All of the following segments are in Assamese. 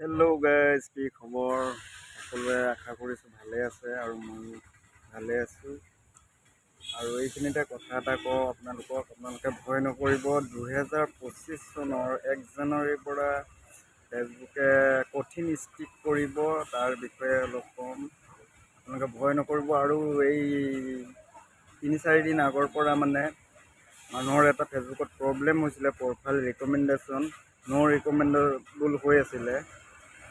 হেল্ল' গাইজ, কি খবৰ? সকলোৱে আশা কৰিছোঁ ভালে আছে আৰু ময়ো ভালে আছোঁ। আৰু এইখিনিতে কথা এটা কওঁ আপোনালোকে ভয় নকৰিব। 2025 চনৰ 1 জানুৱাৰীৰ পৰা ফেচবুকে কঠিন ষ্ট্ৰিক কৰিব, তাৰ বিষয়ে অলপ ক'ম। আপোনালোকে ভয় নকৰিব। আৰু এই 3-4 দিন আগৰ পৰা মানে মানুহৰ এটা ফেচবুকত প্ৰব্লেম হৈছিলে, প্ৰফাইল ৰিকমেণ্ডেশ্যন ন' ৰিকমেণ্ডেবল হৈ আছিলে।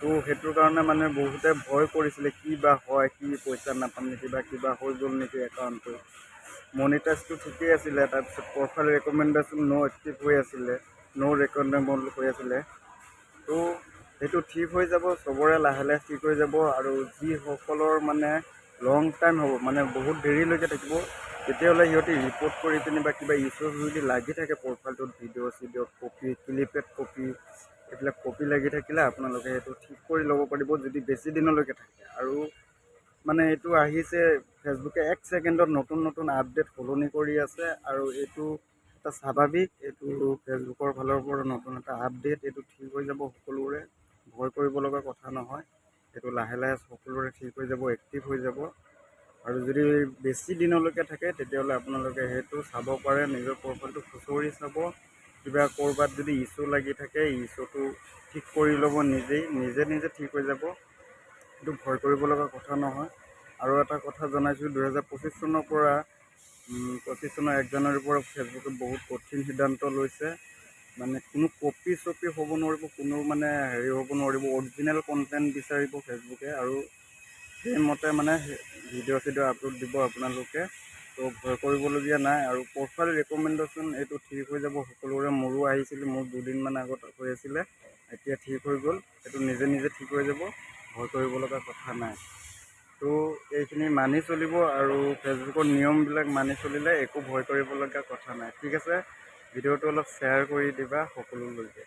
তো সেইটোৰ কাৰণে মানে বহুতে ভয় কৰিছিলে, কি বা হয়, কি পইচা নাপাম নেকি বা কিবা হৈ গ'ল নেকি একাউণ্টটো। মনিটাইজটো ঠিকেই আছিলে, তাৰপিছত প্ৰফাইল ৰিকমেণ্ডেশ্যন ন' এক্টিভ হৈ আছিলে, ন' ৰিকমেণ্ডেবল হৈ আছিলে। তো সেইটো ঠিক হৈ যাব, চবৰে লাহে লাহে ঠিক হৈ যাব। আৰু যিসকলৰ মানে লং টাইম হ'ব, মানে বহুত দেৰিলৈকে থাকিব, তেতিয়াহ'লে সিহঁতে ৰিপৰ্ট কৰি পিনি বা কিবা ইছ্যুজ যদি লাগি থাকে প্ৰফাইলটোত, ভিডিঅ' কপি, ক্লিপেড কপি, এইবিলাক কপি লাগি থাকিলে আপোনালোকে সেইটো ঠিক কৰি ল'ব পাৰিব, যদি বেছি দিনলৈকে থাকে। আৰু মানে এইটো আহিছে, ফেচবুকে 1 ছেকেণ্ডত নতুন নতুন আপডেট সলনি কৰি আছে। আৰু এইটো এটা স্বাভাৱিক, এইটো ফেচবুকৰ ফালৰ পৰা নতুন এটা আপডেট, এইটো ঠিক হৈ যাব সকলোৰে। ভয় কৰিব লগা কথা নহয়, এইটো লাহে লাহে সকলোৰে ঠিক হৈ যাব, এক্টিভ হৈ যাব। আৰু যদি বেছি দিনলৈকে থাকে তেতিয়াহ'লে আপোনালোকে সেইটো চাব পাৰে, নিজৰ প্ৰফাইলটো খুচৰি চাব। কিবা ক'ৰবাত যদি ইছ্যু লাগি থাকে, ইছ্যুটো ঠিক কৰি ল'ব নিজে ঠিক হৈ যাব। এইটো ভয় কৰিব লগা কথা নহয়। আৰু এটা কথা জনাইছোঁ, 2025 চনৰ পৰা 25 চনৰ 1 জানুৱাৰীৰ পৰা ফেচবুকে বহুত কঠিন সিদ্ধান্ত লৈছে। মানে কোনো কপি চপি হ'ব নোৱাৰিব, কোনো মানে হ'ব নোৱাৰিব, অৰিজিনেল কণ্টেণ্ট বিচাৰিব ফেচবুকে। আৰু সেইমতে মানে ভিডিঅ' আপলোড দিব আপোনালোকে। তো ভয় কৰিবলগীয়া নাই। আৰু প্ৰফাইল ৰিকমেণ্ডেশ্যন এইটো ঠিক হৈ যাব সকলোৰে। মোৰো আহিছিলে, মোৰ 2 দিনমান আগত হৈ আছিলে, এতিয়া ঠিক হৈ গ'ল। এইটো নিজে ঠিক হৈ যাব, ভয় কৰিব লগা কথা নাই। তো এইখিনি মানি চলিব, আৰু ফেচবুকৰ নিয়মবিলাক মানি চলিলে একো ভয় কৰিবলগীয়া কথা নাই। ঠিক আছে, ভিডিঅ'টো অলপ শ্বেয়াৰ কৰি দিবা সকলোলৈকে।